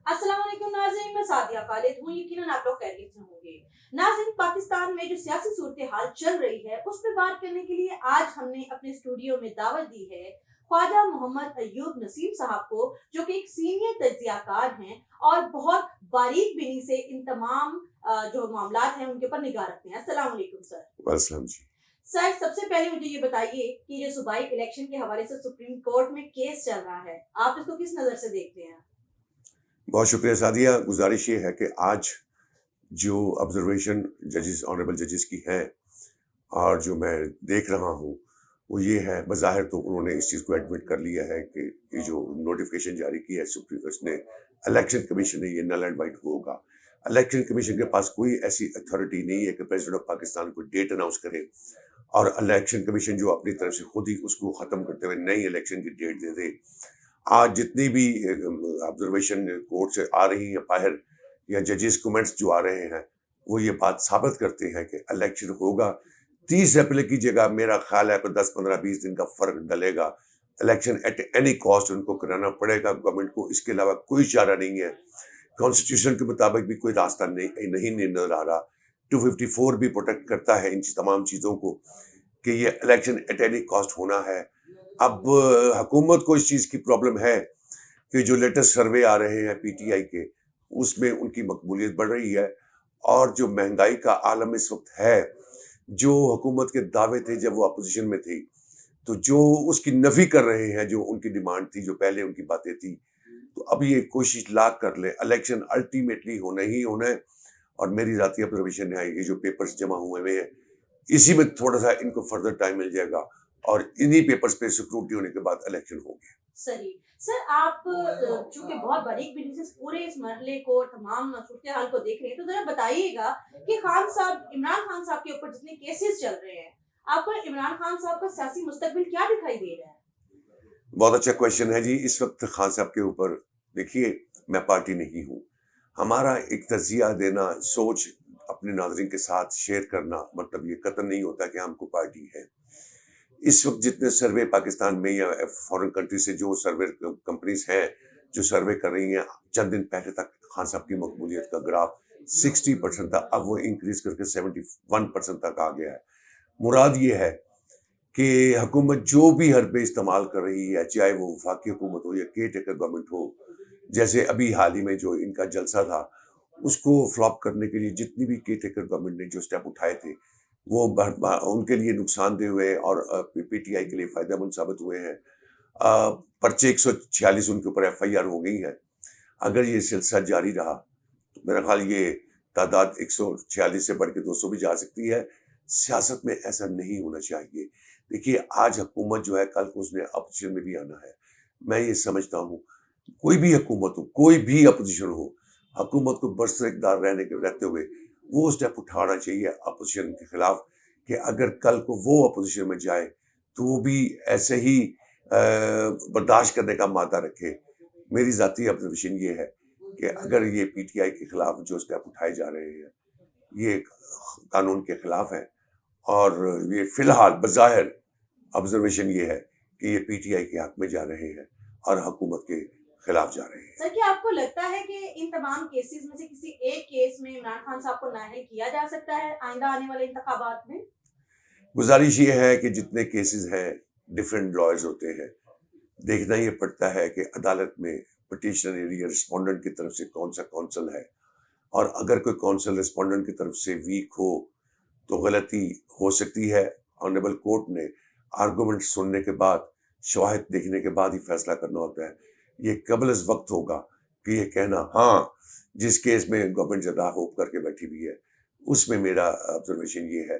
अस्सलाम वालेकुम नाज़रीन, मैं सादिया खालिद हूँ। यकीनन आप लोग खैरियत से होंगे। नाज़रीन, पाकिस्तान में जो सियासी सूरत हाल चल रही है उस पर बात करने के लिए आज हमने अपने स्टूडियो में दावत दी है ख्वाजा मोहम्मद अय्यूब नसीम साहब को, जो कि एक सीनियर तज्जियाकार हैं और बहुत बारीक बिनी से इन तमाम जो मामलात हैं उनके ऊपर निगाह रखते हैं। अस्सलाम वालेकुम सर। वालेकुम जी। सर, सबसे पहले मुझे ये बताइए कि जो सूबाई इलेक्शन के हवाले से सुप्रीम कोर्ट में केस चल रहा है, आप इसको किस नज़र से देखते हैं? बहुत शुक्रिया सादिया। गुज़ारिश ये है कि आज जो ऑब्ज़र्वेशन जजेस ऑनरेबल जजेस की है और जो मैं देख रहा हूँ, वो ये है, बज़ाहिर तो उन्होंने इस चीज़ को एडमिट कर लिया है कि ये जो नोटिफ़िकेशन जारी की है सुप्रीम उसने इलेक्शन कमीशन ने, ये नल एंड वाइट होगा। इलेक्शन कमीशन के पास कोई ऐसी अथॉरिटी नहीं है कि प्रेसिडेंट ऑफ पाकिस्तान कोई डेट अनाउंस करे और इलेक्शन कमीशन जो अपनी तरफ से खुद ही उसको ख़त्म करते हुए नई इलेक्शन की डेट दे दे। आज जितनी भी ऑब्जर्वेशन कोर्ट से आ रही है बाहर या जजेस कमेंट्स जो आ रहे हैं, वो ये बात साबित करते हैं कि इलेक्शन होगा। 30 अप्रैल की जगह मेरा ख्याल है कि 10-15-20 दिन का फर्क डलेगा। इलेक्शन एट एनी कॉस्ट उनको कराना पड़ेगा गवर्नमेंट को, इसके अलावा कोई चारा नहीं है। कॉन्स्टिट्यूशन के मुताबिक भी कोई रास्ता नहीं नजर आ रहा। 254 भी प्रोटेक्ट करता है इन तमाम चीज़ों को कि ये इलेक्शन एट एनी कॉस्ट होना है। अब हुकूमत को इस चीज़ की प्रॉब्लम है कि जो लेटेस्ट सर्वे आ रहे हैं पीटीआई के, उसमें उनकी मकबूलियत बढ़ रही है और जो महंगाई का आलम इस वक्त है, जो हुकूमत के दावे थे जब वो अपोजिशन में थी, तो जो उसकी नफ़ी कर रहे हैं, जो उनकी डिमांड थी, जो पहले उनकी बातें थी, तो अब ये कोशिश लाख कर ले, इलेक्शन अल्टीमेटली होना ही होना है। और मेरी ज़ाती ऑब्जर्वेशन है, ये जो पेपर्स जमा हुए हैं, इसी में थोड़ा सा इनको फर्दर टाइम मिल जाएगा और इन्हीं पेपर्स पे सिक्योरिटी होने के बाद इलेक्शन होगी। सही। सर, आप चूँकि बहुत बारीक बीनी से पूरे इस मरहले को, तमाम सूरत-ए-हाल को देख रहे हैं, तो ज़रा बताइएगा कि इमरान खान साहब के ऊपर जितने केसेस चल रहे हैं, आपको इमरान खान साहब का सियासी मुस्तकबिल क्या दिखाई दे रहा है? बहुत अच्छा क्वेश्चन है जी। इस वक्त खान साहब के ऊपर देखिए, मैं पार्टी नहीं हूँ। हमारा एक तज़िया देना, सोच अपने नाज़रीन के साथ शेयर करना, मतलब ये कतई नहीं होता कि हमको पार्टी है। इस वक्त जितने सर्वे पाकिस्तान में या फॉरेन कंट्री से जो सर्वे कंपनीज हैं जो सर्वे कर रही हैं, चंद दिन पहले तक खान साहब की मकबूलियत का ग्राफ 60% था, अब वो इंक्रीज करके 71% तक आ गया है। मुराद ये है कि हुकूमत जो भी हरबे इस्तेमाल कर रही है, चाहे वो वफाकी हुकूमत हो या केयर टेकर गवर्नमेंट हो, जैसे अभी हाल ही में जो इनका जलसा था, उसको फ्लॉप करने के लिए जितनी भी केयर टेकर गवर्नमेंट ने जो स्टेप उठाए थे, वो उनके लिए नुकसानदेह हुए और पीटीआई के लिए फायदेमंद साबित हुए हैं। पर्चे 146 उनके ऊपर एफआईआर हो गई है। अगर ये सिलसिला जारी रहा तो मेरा ख्याल ये तादाद 146 से बढ़ के 200 भी जा सकती है। सियासत में ऐसा नहीं होना चाहिए। देखिए, आज हुकूमत जो है, कल को उसने अपोजिशन में भी आना है। मैं ये समझता हूँ, कोई भी हुकूमत हो, कोई भी अपोजिशन हो, हुकूमत को बरसरकदार रहते हुए वो स्टेप उठाना चाहिए अपोजिशन के खिलाफ कि अगर कल को वो अपोजिशन में जाए तो वो भी ऐसे ही बर्दाश्त करने का मादा रखे। मेरी ज़ाती ऑब्जर्वेशन ये है कि अगर ये पीटीआई के खिलाफ जो स्टेप उठाए जा रहे हैं, ये कानून के खिलाफ है और ये फिलहाल बज़ाहिर ऑब्जर्वेशन ये है कि ये पीटीआई के हक में जा रहे हैं और हुकूमत के खिलाफ जा रहे हैं। सर, क्या आपको लगता है कि इन तमाम केसेस में से किसी एक केस में इमरान खान साहब को नाअहल किया जा सकता है आइंदा आने वाले इंतखाबात में? गुजारिश ये है कि जितने केसेस हैं, डिफरेंट लॉयर्स होते हैं, देखना ये पड़ता है कि अदालत में पिटिशनर या रिस्पोंडेंट की तरफ से कौन सा कौंसल है, और अगर कोई कौंसल रिस्पोंडेंट की तरफ से वीक हो तो गलती हो सकती है। ऑनरेबल कोर्ट ने आर्गूमेंट सुनने के बाद, शवाहिद देखने के बाद ही फैसला करना होता है। ये कबल अज़ वक्त होगा कि ये कहना, हाँ, जिस केस में गवर्नमेंट ज़्यादा होप करके बैठी हुई है, उसमें मेरा ऑब्जर्वेशन ये है,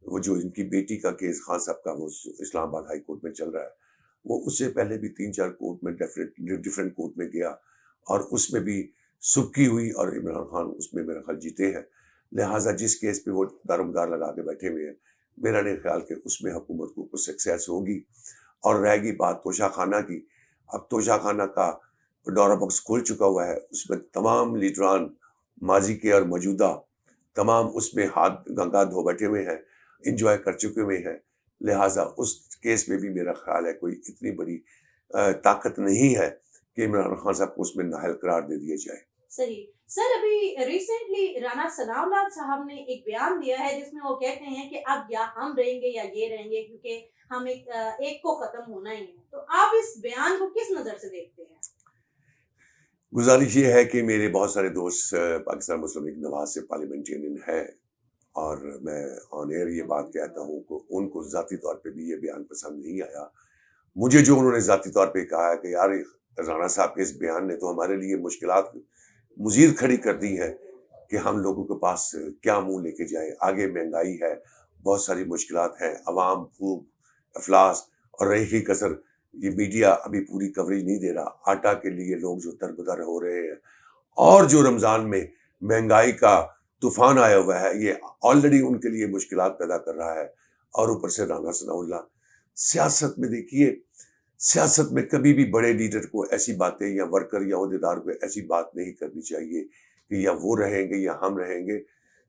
वो जो इनकी बेटी का केस खान साहब का, वो इस्लामाबाद हाई कोर्ट में चल रहा है, वो उससे पहले भी 3-4 कोर्ट में डिफरेंट कोर्ट में गया और उसमें भी सुबकी हुई और इमरान खान उसमें मेरा ख्याल जीते हैं। लिहाजा जिस केस पे वो दारोमदार लगा के बैठे हुए हैं, मेरा नहीं ख्याल कि उसमें हुकूमत को कुछ सक्सेस होगी। और रहेगी बात तोशा खाना की, अब तोशा खाना का डोरा बॉक्स खुल चुका हुआ है, उसमें तमाम लीडरान माजी के और मौजूदा तमाम उसमें हाथ गंगा धो बैठे हुए हैं, इंजॉय कर चुके हुए हैं। लिहाजा उस केस में भी मेरा ख्याल है कोई इतनी बड़ी ताकत नहीं है कि इमरान खान साहब को उसमें नाअहल करार दे दिया जाए। सही। सर, अभी रिसेंटली राणा सनाउल्लाह साहब ने एक बयान दिया है जिसमें वो कहते हैं कि अब या हम रहेंगे या ये रहेंगे, क्योंकि हम एक को खत्म होना ही है। तो आप इस बयान को किस नजर से देखते हैं? गुजारिश ये है कि मेरे बहुत सारे दोस्त पाकिस्तान मुस्लिम लीग नवाज से पार्लियामेंटेरियन हैं, और मैं ऑन एयर ये बात कहता हूँ कि उनको ज़ाती तौर पे भी ये बयान पसंद नहीं आया। मुझे जो उन्होंने ज़ाती तौर पे कहा है कि यार राणा साहब के इस बयान ने तो हमारे लिए मुश्किलात मज़ीद खड़ी कर दी हैं कि हम लोगों के पास क्या मुँह लेके जाएँ। आगे महंगाई है, बहुत सारी मुश्किलात हैं, अवाम भूख, अफलास, और रही ही कसर ये मीडिया अभी पूरी कवरेज नहीं दे रहा। आटा के लिए लोग जो दरबदर हो रहे हैं, और जो रमज़ान में महंगाई का तूफान आया हुआ है, ये ऑलरेडी उनके लिए मुश्किलात पैदा कर रहा है। और ऊपर से राणा सनाउल्लाह सियासत में, देखिए सियासत में कभी भी बड़े लीडर को ऐसी बातें, या वर्कर या अहदेदार को ऐसी बात नहीं करनी चाहिए कि या वो रहेंगे या हम रहेंगे।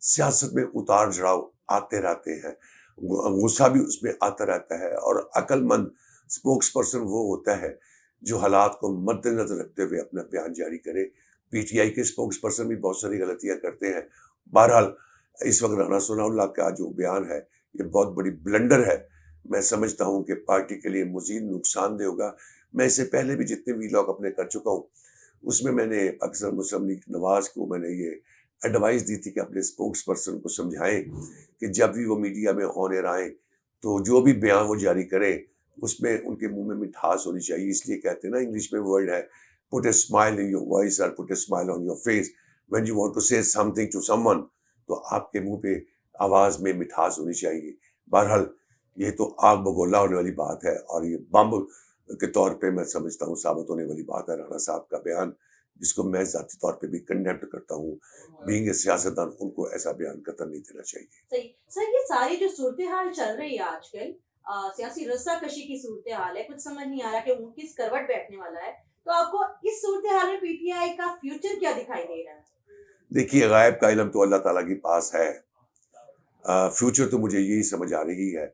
सियासत में उतार चढ़ाव आते रहते हैं, गुस्सा भी उसमें आता रहता है, और अक्लमंद स्पोक्स पर्सन वो होता है जो हालात को मद्देनजर रखते हुए अपना बयान जारी करे। पीटीआई के स्पोक्स पर्सन भी बहुत सारी गलतियां करते हैं। बहरहाल इस वक्त राणा सनाउल्लाह का जो बयान है ये बहुत बड़ी ब्लंडर है। मैं समझता हूं कि पार्टी के लिए मजीद नुकसानदेह होगा। मैं इससे पहले भी जितने वीलॉग अपने कर चुका हूं, उसमें मैंने पाकिस्तान मुस्लिम लीग नवाज को मैंने ये एडवाइस दी थी कि अपने स्पोक्स पर्सन को समझाएं कि जब भी वो मीडिया में ऑन एयर आए तो जो भी बयान वो जारी करें उसमें उनके मुंह में मिठास होनी चाहिए। इसलिए कहते हैं ना, इंग्लिश में वर्ड है, put a smile in your voice और put a smile on your face when you want to say something to someone. तो आपके मुंह पे आवाज में मिठास होनी चाहिए। बहरहाल ये तो आग बगोला होने वाली बात है, और ये बम के तौर पे मैं समझता हूँ साबित होने वाली बात है राणा साहब का बयान, जिसको मैं जाती तौर पे भी कंडेम करता हूँ। बीइंग ए सियासतदान उनको ऐसा बयान कतई नहीं देना चाहिए। सही। सर, ये सारी जो सूरत हाल चल रही है आजकल, सियासी रस्साकशी की सूरत हाल है, कुछ समझ नहीं आ रहा कि वो किस करवट बैठने वाला है। तो आपको इस सूरत हाल में पीटीआई का फ्यूचर क्या दिखाई दे रहा है? देखिए, गायब का इल्म तो अल्लाह ताला के पास है। फ्यूचर तो मुझे यही समझ आ रही है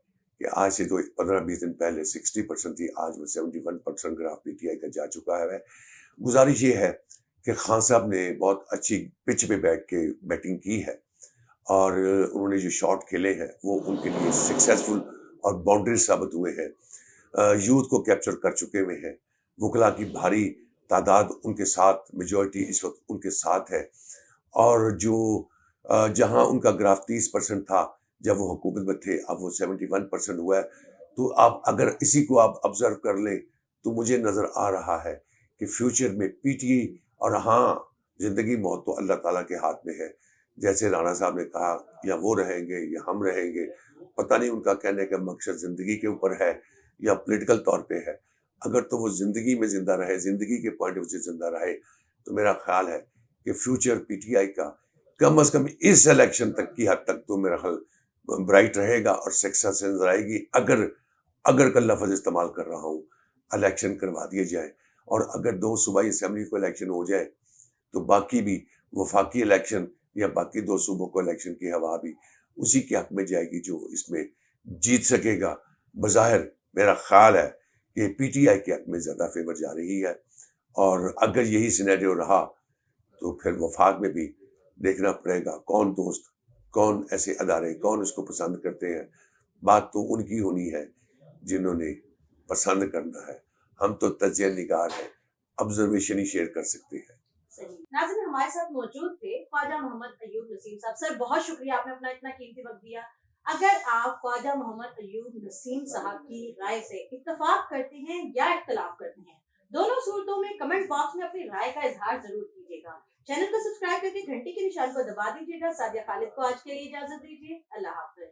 कि आज से तो 15-20 दिन पहले 60% थी, आज वो 71% ग्राफ पीटीआई का जा चुका है। गुजारिश ये है कि खान साहब ने बहुत अच्छी पिच पे बैठ के बैटिंग की है, और उन्होंने जो शॉट खेले हैं वो उनके लिए सक्सेसफुल और बाउंड्री साबित हुए हैं। यूथ को कैप्चर कर चुके हुए हैं। वकला की भारी तादाद उनके साथ, मेजॉरिटी इस वक्त उनके साथ है। और जो जहां उनका ग्राफ 30% था जब वो हुकूमत में थे, अब वो 71% हुआ है। तो आप अगर इसी को आप ऑब्जर्व कर लें तो मुझे नजर आ रहा है कि फ्यूचर में पीटीआई, और हाँ, जिंदगी मौत तो अल्लाह ताला के हाथ में है। जैसे राणा साहब ने कहा, या वो रहेंगे या हम रहेंगे, पता नहीं उनका कहने का मकसद जिंदगी के ऊपर है या पॉलिटिकल तौर पे है। अगर तो वो जिंदगी में जिंदा रहे, जिंदगी के पॉइंट ऑफ व्यू से जिंदा रहे, तो मेरा ख्याल है कि फ्यूचर पीटीआई का कम से कम इस इलेक्शन तक की हद तक तो मेरा ख्याल ब्राइट रहेगा और सक्सेस नजर आएगी। अगर अगर का लफ्ज इस्तेमाल कर रहा हूँ, इलेक्शन करवा दिए जाए, और अगर 2 सूबाई असेंबली को इलेक्शन हो जाए तो बाकी भी वफाकी इलेक्शन या बाकी 2 सूबों को इलेक्शन की हवा भी उसी के हक में जाएगी जो इसमें जीत सकेगा। बज़ाहिर मेरा ख्याल है कि पीटीआई के हक में ज़्यादा फेवर जा रही है, और अगर यही सिनेरियो रहा तो फिर वफाक में भी देखना पड़ेगा कौन दोस्त, कौन ऐसे अदारे, कौन उसको पसंद करते हैं। बात तो उनकी होनी है जिन्होंने पसंद करना है। हम तो तज्ज़िया निगार हैं, ऑब्जर्वेशन ही शेयर कर सकते हैं। सही। नाज़रीन, हमारे साथ मौजूद थे ख्वाजा मोहम्मद अय्यूब नसीम साहब। सर, बहुत शुक्रिया, आपने अपना इतना कीमती वक्त दिया। अगर आप ख्वाजा मोहम्मद अय्यूब नसीम साहब की राय से इत्तेफाक करते हैं या इख्तिलाफ करते हैं, दोनों सूरतों में कमेंट बॉक्स में अपनी राय का इजहार जरूर कीजिएगा। चैनल को सब्सक्राइब करके घंटी के निशान को दबा दीजिएगा। सादिया खालिद को आज के लिए इजाजत दीजिए। अल्लाह हाफिज।